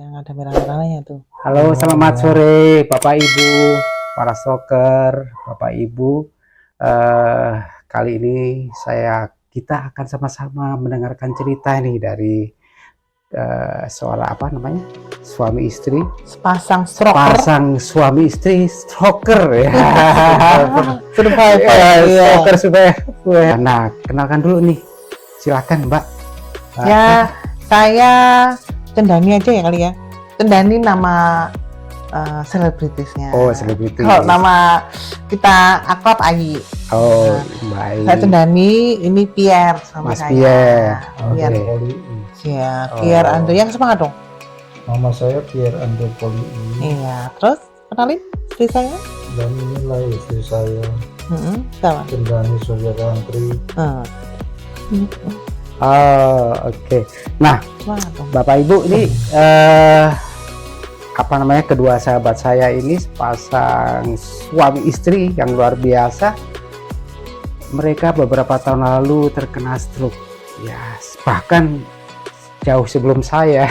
yang ada merah-merahnya tuh. Halo, selamat sore Bapak Ibu, para stroker, Bapak Ibu. Kali ini kita akan sama-sama mendengarkan cerita nih dari seorang suami istri, Sepasang stroker. pasang suami istri stroker ya. Survivor. Stroker survivor. Nah, kenalkan dulu nih, silakan Mbak. Ya, saya Cendani aja ya kali ya. Cendani nama selebritisnya. Oh, selebriti. Kalau nama kita akrab Ayi. Oh, baik. Saya Cendani, ini Pierre sama Mas saya. Pierre. Pierre. Oke. Ya, Pierre Oh. Andre yang semangat dong. Nama saya Pierre Andre Poli Iya, terus kenalin istri saya. dan inilah istri saya Sama. Cendani Suryakantri. Oh, oke. Nah, Semangat dong. Bapak Ibu ini kedua sahabat saya ini pasang suami istri yang luar biasa. Mereka beberapa tahun lalu terkena stroke. Ya, bahkan jauh sebelum saya.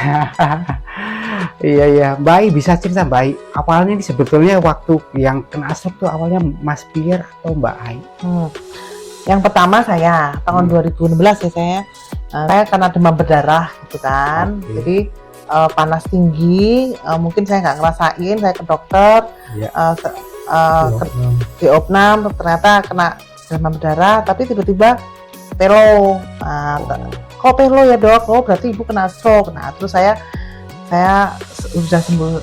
Iya, Mbak bisa cerita Mbak, awalnya ini sebetulnya waktu yang kena stroke tuh awalnya Mas Pierre atau Mbak Ai? Yang pertama saya tahun 2016 ya saya karena demam berdarah gitu kan. Oke. Jadi panas tinggi, mungkin saya nggak ngerasain, saya ke dokter, Ya. di opnam ternyata kena demam berdarah, tapi tiba-tiba pelo. Kok pelo ya dok? Oh berarti ibu kena stroke. Nah terus saya sudah sembuh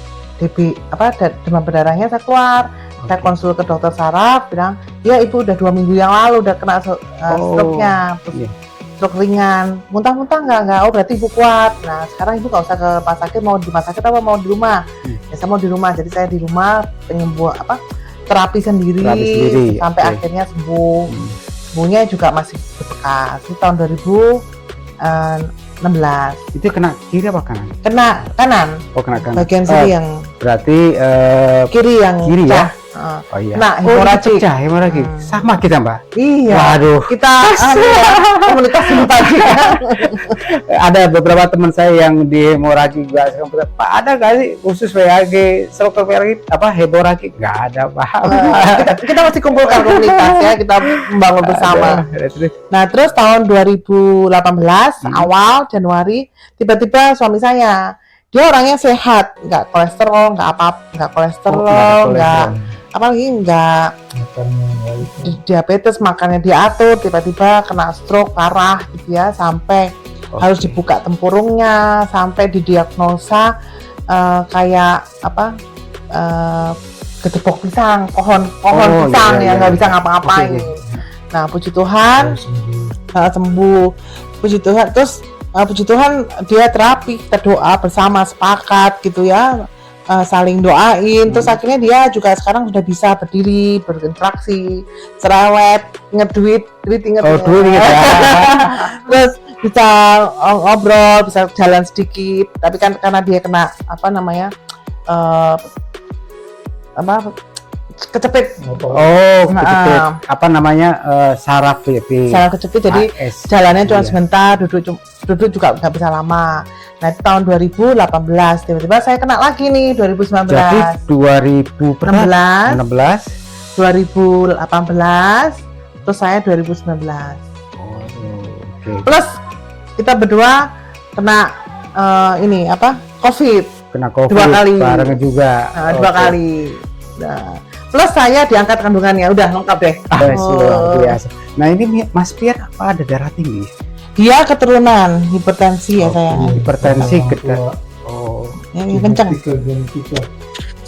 demam berdarahnya, saya keluar. Saya konsul ke dokter saraf, bilang, ya ibu udah 2 minggu yang lalu udah kena stroke-nya, terus Iya. stroke ringan, muntah-muntah nggak, oh berarti ibu kuat. Nah sekarang ibu nggak usah ke rumah sakit, mau di rumah sakit apa mau di rumah? Ya saya mau di rumah, jadi saya di rumah terapi sendiri sampai Oke. akhirnya sembuh. Sembuhnya juga masih berbekas. Itu tahun 2016. Itu kena kiri apa kanan? Kena kanan, Oh, kena kanan. bagian sini yang Berarti kiri yang kiri ya? pecah. Oh iya. Kena Oh, hemoragik. pecah hemoragik. Sama kita, Mbak. Iya. Waduh. Kita komunitas ini tadi. Ada beberapa teman saya yang di hemoragik juga. Pak, ada nggak sih khusus WAG stroke hemoragik hemoragik? Nggak ada, Pak. Kita masih kumpulkan komunitas ya, kita membangun bersama. Nah terus tahun 2018 awal Januari tiba-tiba suami saya, dia orangnya sehat, nggak kolesterol, nggak kolesterol, nggak apalagi nggak Makannya nggak itu. diabetes, makannya diatur, tiba-tiba kena stroke parah gitu ya, sampai harus dibuka tempurungnya, sampai didiagnosa kayak gedebok pisang, pohon pisang yang nggak bisa ngapa-ngapain. Nah puji Tuhan sembuh, puji Tuhan. Terus puji Tuhan dia terapi, kita doa bersama, sepakat gitu ya, saling doain. Terus akhirnya dia juga sekarang sudah bisa berdiri, berinteraksi, cerewet, inget duit inget. Duit ya. Terus bisa ngobrol, bisa jalan sedikit. Tapi kan karena dia kena kecepit. Kecepit. Saraf ya, Saraf kecepit, jadi AS. jalannya cuma Iya. sebentar, duduk juga nggak bisa lama. Nah itu tahun 2018, tiba-tiba saya kena lagi nih 2019. Jadi 2016, 2018, terus saya 2019. Oke. Plus kita berdua kena COVID. Kena COVID 2 kali. bareng juga. 2 kali. Nah, plus saya diangkat kandungannya, udah lengkap deh. Luar biasa. Nah ini Mas Pierre apa ada darah tinggi? Dia keturunan hipertensi ya saya. Hipertensi Orang kita. tua, Oh, Yang kenceng. genetika.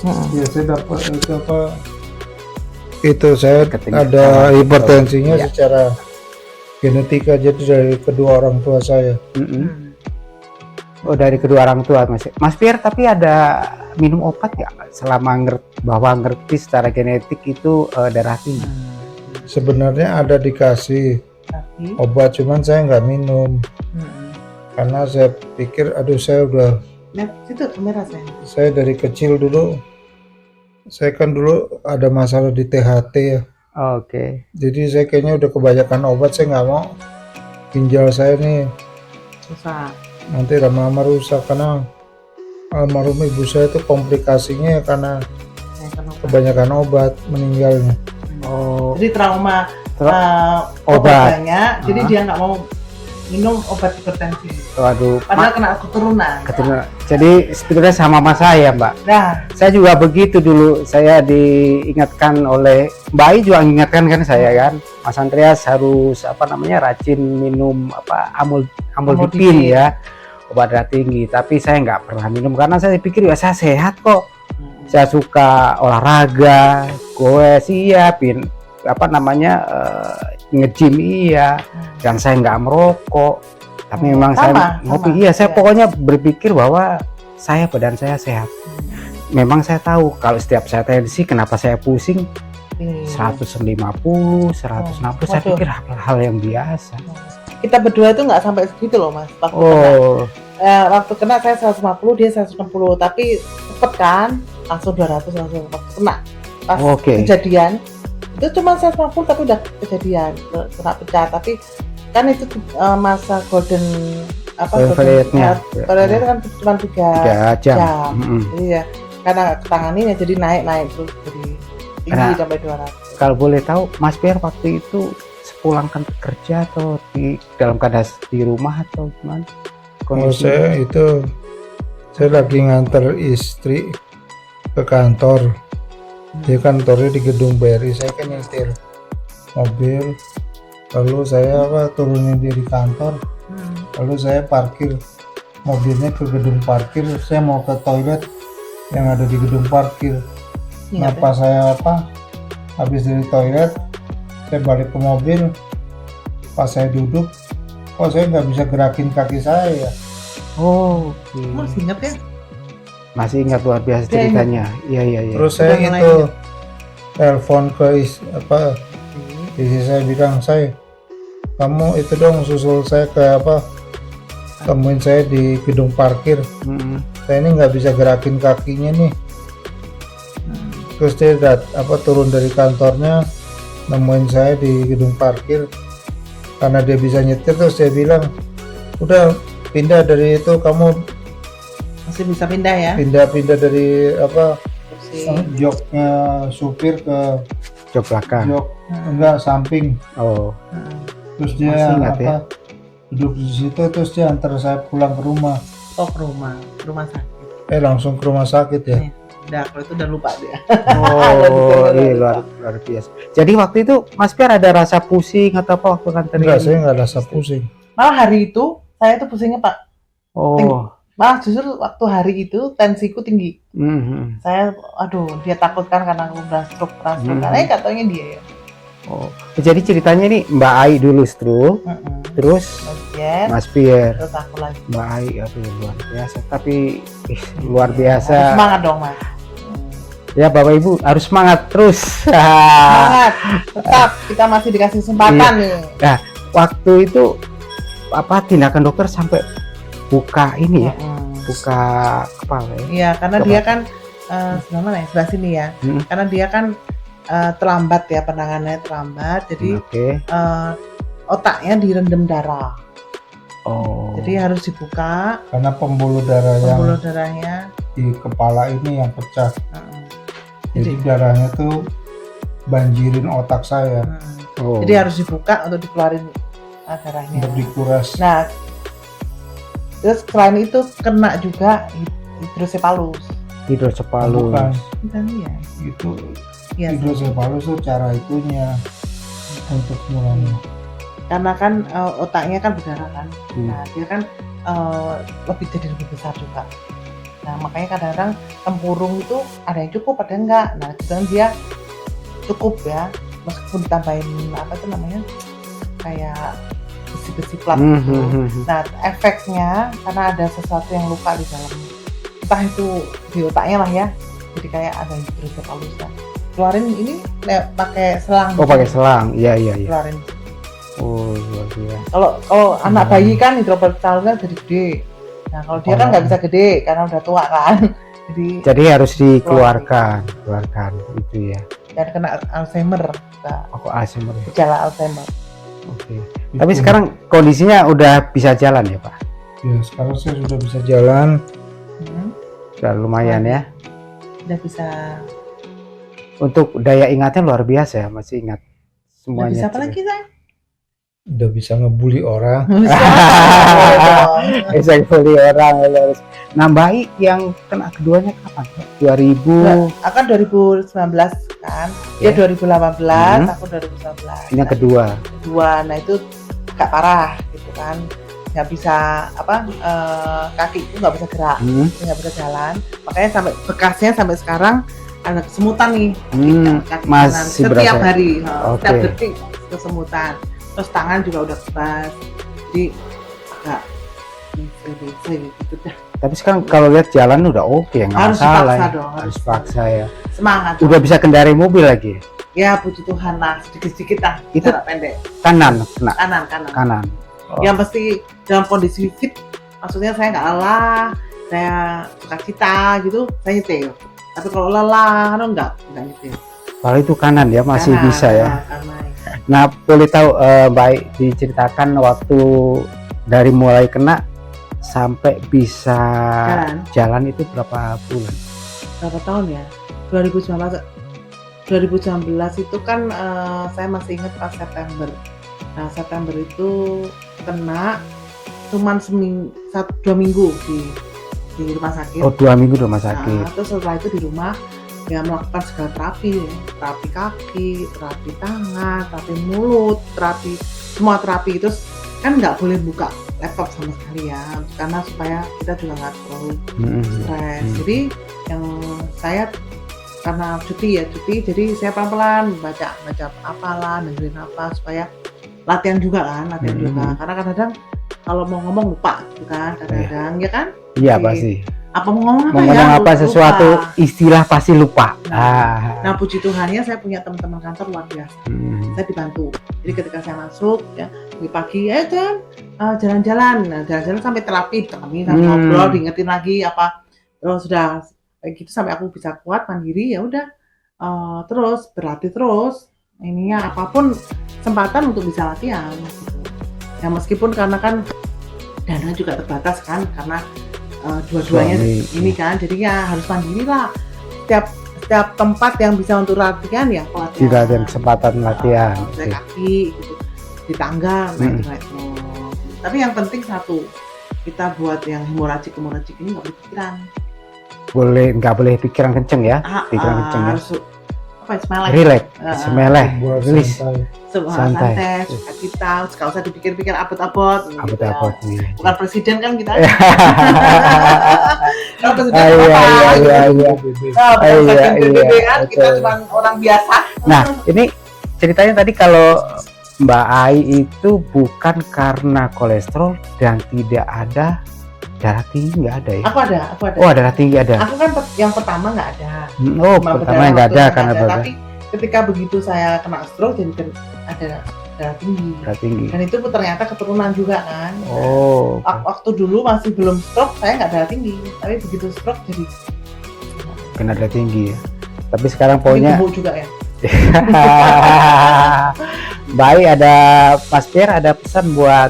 Mm-mm. Ya saya dapat itu itu saya Ketinggian. ada hipertensinya Iya. secara genetika, jadi dari kedua orang tua saya. Oh dari kedua orang tua Mas Pierre, tapi ada minum obat ya selama ngerti secara genetik itu darah tinggi? Sebenarnya ada dikasih Tapi, obat, cuman saya nggak minum karena saya pikir saya udah nah, situ kamera saya dari kecil dulu, saya kan dulu ada masalah di THT ya, Oke. jadi saya kayaknya udah kebanyakan obat, saya nggak mau ginjal saya nih susah. nanti lama-lama rusak karena almarhum ibu saya itu komplikasinya ya karena Ya, kan obat. kebanyakan obat meninggalnya. Oh, Jadi trauma obat. obat banyak, jadi Ah. dia nggak mau minum obat hipertensi. waduh, Padahal kena keturunan. keturunan. Jadi sebetulnya sama mas saya, Mbak. Nah, Saya juga begitu dulu. Saya diingatkan oleh Mbak Ai juga mengingatkan kan saya kan, Mas Andreas harus rajin minum amlodipin Amlodipin. ya, obat darah tinggi. Tapi saya nggak pernah minum karena saya pikir ya saya sehat kok. Saya suka olahraga, goes iya, nge-gym iya, dan saya nggak merokok. Tapi memang saya sama, ngopi. sama. Iya, saya Iya. pokoknya berpikir bahwa badan saya sehat. Memang saya tahu kalau setiap saya tensi kenapa saya pusing Ini. 150, 160, saya Waduh. pikir hal yang biasa. Kita berdua itu nggak sampai segitu loh mas. Waktu kena saya 150, dia 160, tapi cepet kan, langsung 200 langsung waktu kena. Pas Oke. kejadian itu cuma 150 tapi udah kejadian kena pecah. Tapi kan itu masa golden Validate-nya. Validate kan cuma 3 3 jam. jam. Mm-mm. Jadi ya karena ketanganin ya jadi naik terus jadi tinggi Nah. sampai 200. Kalau boleh tahu, Mas Pierre waktu itu sepulang kerja atau dalam keadaan di rumah atau gimana? Kalau saya lagi nganter istri ke kantor. Dia kantornya di gedung BRI, saya kan nyetir mobil, lalu saya turunin dia di kantor, lalu saya parkir mobilnya ke gedung parkir, saya mau ke toilet yang ada di gedung parkir. Nah pas saya habis dari toilet, saya balik ke mobil, pas saya duduk, kok saya nggak bisa gerakin kaki saya ya. Oh, Masih ingat ya? masih ingat, luar biasa Dia ceritanya. Iya. Terus saya Udah mulai itu telepon ke istri saya, bilang, saya kamu itu dong susul saya ke temuin saya di gedung parkir, Mm-mm. saya ini nggak bisa gerakin kakinya nih. Terus dia turun dari kantornya nemuin saya di gedung parkir karena dia bisa nyetir. Terus dia bilang, udah pindah dari itu, kamu Masih bisa pindah ya? pindah dari Kursi. joknya supir ke Jok belakang. jok enggak samping. Oh, Terus dia Masih ingat ya? duduk di situ, terus dia antar saya pulang ke rumah. Oh, ke rumah sakit. Langsung ke rumah sakit ya. Udah, kalau itu udah lupa dia. oh, iya luar biasa. Jadi waktu itu Mas Pierre ada rasa pusing atau apa waktu nganterin? Enggak, saya enggak rasa pusing. Malah hari itu saya tuh pusingnya Pak. Oh, Malah justru waktu hari itu tensiku tinggi. mhm. Saya, dia takutkan karena aku udah stroke. Karena katanya dia ya. Oh, jadi ceritanya nih Mbak Ai dulu stroke, terus Kemudian, Mas Pierre, terus aku lagi. Mbak Ai, aduh luar biasa. Tapi luar biasa. Harus semangat dong mas. Ya Bapak Ibu harus semangat terus. Semangat. Tetap kita masih dikasih kesempatan nih. Nah, waktu itu tindakan dokter sampai buka ini ya, buka kepala ya. Iya, karena Coba. dia kan sebelah mana ya? Sebelah sini ya. Karena dia kan terlambat ya, penanganannya terlambat. Jadi Oke. otaknya direndam darah. Oh. Jadi harus dibuka Karena pembuluh darah pembuluh yang darahnya. di kepala ini yang pecah. Jadi Jadi, darahnya tuh banjirin otak saya Oh. jadi harus dibuka untuk dikeluarin darahnya. untuk dikuras. Nah, terus selain itu kena juga hidrosepalus. Hidrosepalus. Bukan, Bukan ya? itu Iya. hidrosepalus tuh cara itunya untuk ngurangin. Karena kan otaknya kan berdarah kan. Hmm. Nah, dia kan lebih besar juga. Nah, makanya kadang-kadang tempurung itu ada yang cukup, ada yang enggak. Nah, kebetulan dia cukup ya, meskipun ditambahin kayak besi-besi plat gitu. Nah, efeknya karena ada sesuatu yang luka di dalam, entah itu di otaknya lah ya, jadi kayak ada hidrosepalus. Keluarin ini pakai selang. Oh, pakai selang. Iya. Keluarin. Oh, luar biasa. Kalau anak bayi kan hidrosepalus kan jadi gede. Nah, kalau dia kan nggak bisa gede karena udah tua kan. Jadi harus dikeluarkan, itu ya. Dan kena Alzheimer, Oh, Alzheimer. gejala Alzheimer. Oke. Tapi sekarang kondisinya udah bisa jalan ya, Pak? Ya, sekarang saya sudah bisa jalan. Sudah lumayan ya. Udah bisa. Untuk daya ingatnya luar biasa ya, masih ingat Udah semuanya. bisa apa lagi saya? Udah bisa ngebully orang. Bisa. Boleh dong. Bisa beli orang. Nah, baik yang kena keduanya kapan? 2000. Akan 2019 kan, dia 2018, aku 2019. Ini yang kedua. Nah itu agak parah gitu kan, nggak bisa kakiku nggak bisa gerak, nggak bisa jalan, makanya sampai bekasnya sampai sekarang ada kesemutan nih, kaki masih kanan. Setiap berasa. hari, setiap Oke. detik kesemutan, terus tangan juga udah kebas, jadi agak gitu dah. Tapi sekarang kalau lihat jalan udah oke, nggak Harus masalah dipaksa ya. dong, Harus paksa ya. Semangat. Udah bisa kendarai mobil lagi. Ya puji Tuhan lah, sedikit-sedikit lah, Itu- jarak pendek, Kanan, kena kanan. kanan. Yang pasti dalam kondisi fit, maksudnya saya nggak lelah, saya suka cita gitu, saya nyetir. Tapi kalau lelah, enggak nyetir. Kalau itu kanan ya masih Kanan, bisa ya. kanan. Nah, boleh tahu baik diceritakan waktu dari mulai kena sampai bisa jalan itu berapa bulan? Berapa tahun ya? 2019 itu kan saya masih ingat pas September. Nah September itu kena cuman 2 minggu di rumah sakit. Oh, 2 minggu di rumah sakit. Nah, terus setelah itu di rumah ya melakukan segala terapi, terapi kaki, terapi tangan, terapi mulut, semua terapi. Terus kan nggak boleh buka laptop sama sekali ya, karena supaya kita juga nggak terlalu stres. Jadi yang saya karena cuti, jadi saya pelan-pelan baca apalah, dengerin apa supaya latihan juga kan, juga. Karena kadang-kadang kalau mau ngomong lupa gitu kan, kadang-kadang ya kan? Iya pasti. Apa mau ngomong apa Mau ya? ngomong apa Lupa. sesuatu istilah pasti lupa. Nah puji Tuhannya saya punya teman-teman kantor luar biasa. Saya dibantu. Jadi ketika saya masuk ya pagi, jalan-jalan. Nah jalan-jalan sampai terapi, ditemani, sampai ngobrol, diingetin lagi apa. Terus sudah kayak gitu sampai aku bisa kuat mandiri ya udah. Terus berlatih terus. Ininya apapun kesempatan untuk bisa latihan. Gitu. Ya meskipun karena kan dana juga terbatas kan, karena dua-duanya ini kan, jadinya harus mandiri lah. Setiap tempat yang bisa untuk latihan ya pelatihan. Tidak ada kesempatan latihan. Kaki gitu, di tangga naik. Tapi yang penting satu, kita buat yang hemoragik ini nggak berpikiran. Nggak boleh pikiran kenceng ya. Pikiran kenceng ya. Harus semeleh. Relax, semeleh, Buat rilis. Santai, suka kita, nggak usah dipikir-pikir abot-abot. Abot-abot nih. Bukan presiden kan kita. Kalau presiden Iya. PBB kan kita cuma orang biasa. Nah, ini ceritanya tadi kalau Mbak Ai itu bukan karena kolesterol dan tidak ada darah tinggi, nggak ada ya? Aku ada. Oh, darah tinggi ada. Aku kan yang pertama nggak ada. Oh, pertama nggak ada karena tapi ketika begitu saya kena stroke jadi ada darah tinggi. darah tinggi. Dan itu ternyata keturunan juga kan. Oh. Waktu dulu masih belum stroke saya nggak darah tinggi, tapi begitu stroke jadi Kena darah tinggi ya. Tapi sekarang poinnya gemuk juga ya. Baik, ada Mas Pierre ada pesan buat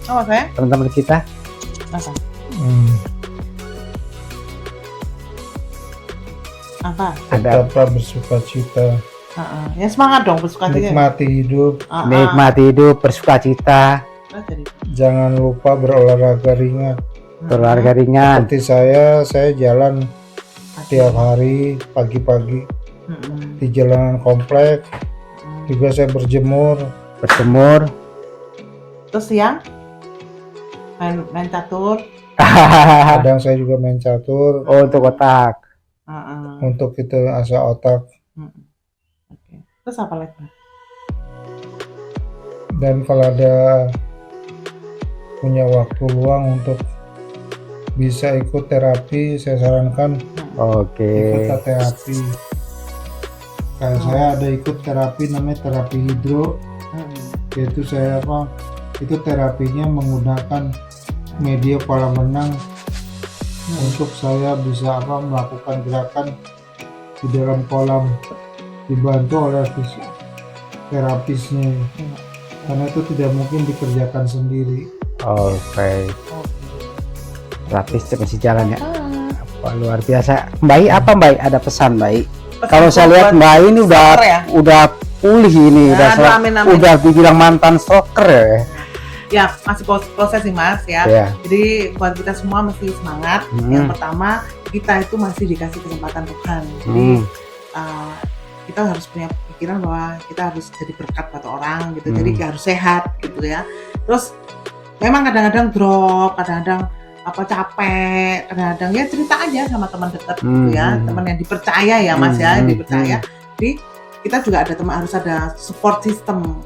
Sama saya? teman-teman kita. Apa? Ada Tetaplah bersuka cita, Ya semangat dong bersuka cita. nikmati hidup, nikmati hidup, bersukacita, jangan lupa berolahraga ringan. berolahraga ringan. Seperti saya jalan tiap hari pagi-pagi di jalanan komplek. Juga saya berjemur. Terus siang main catur. Kadang saya juga main catur Oh, untuk otak. untuk itu asah otak. Oke. Terus apa lagi? Dan kalau ada punya waktu luang untuk bisa ikut terapi, saya sarankan Oke. ikut terapi. Kayak saya ada ikut terapi namanya terapi hidro, yaitu saya itu terapinya menggunakan media kolam renang untuk saya bisa melakukan gerakan di dalam kolam, dibantu oleh terapisnya, karena itu tidak mungkin dikerjakan sendiri. Oke. Terapis masih jalan ya. Wah, luar biasa. Mbak, apa Mbak? Ada pesan Mbak? Pesan Kalau saya lihat buat Mbak ini stroker ya? udah pulih ini, Aduh, amin, amin. udah dibilang mantan stroker ya. Ya, masih proses sih Mas ya. Iya. Jadi buat kita semua mesti semangat. Hmm. Yang pertama, kita itu masih dikasih kesempatan Tuhan. Jadi Hmm. kita harus punya pikiran bahwa kita harus jadi berkat buat orang gitu. Hmm. Jadi harus sehat gitu ya. Terus memang kadang-kadang drop, kadang-kadang capek, kadang-kadang ya cerita aja sama teman dekat gitu ya, teman yang dipercaya ya Mas ya, yang dipercaya. Jadi kita juga ada harus ada support system,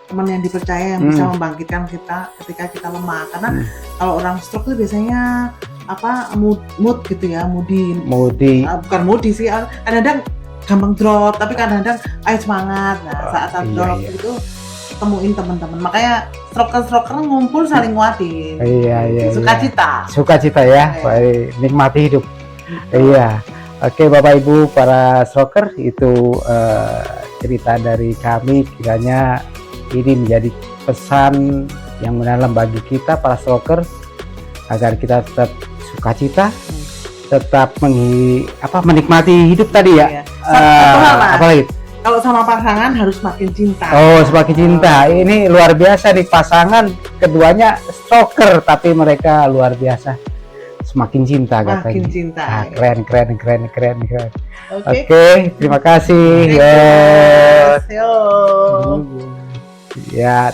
teman yang dipercaya yang bisa membangkitkan kita ketika kita lemah. Karena kalau orang stroke itu biasanya mood gitu ya, moody. Bukan moody sih, kadang-kadang gampang drop, tapi kadang-kadang ayo semangat. Nah, saat drop itu temuin teman-teman, makanya stroker ngumpul saling nguatin. Iya. Sukacita Ya, baik, nikmati hidup. Iya. Oke, Bapak Ibu para stroker, itu cerita dari kami. Kiranya ini menjadi pesan yang mendalam bagi kita para stroker agar kita tetap sukacita, tetap menikmati hidup tadi ya. Apalagi kalau sama pasangan harus makin cinta. Oh, semakin cinta. Ini luar biasa nih, pasangan keduanya stroker tapi mereka luar biasa. Semakin cinta katanya. Makin cinta. Keren. Oke, terima kasih. Yo. Ya.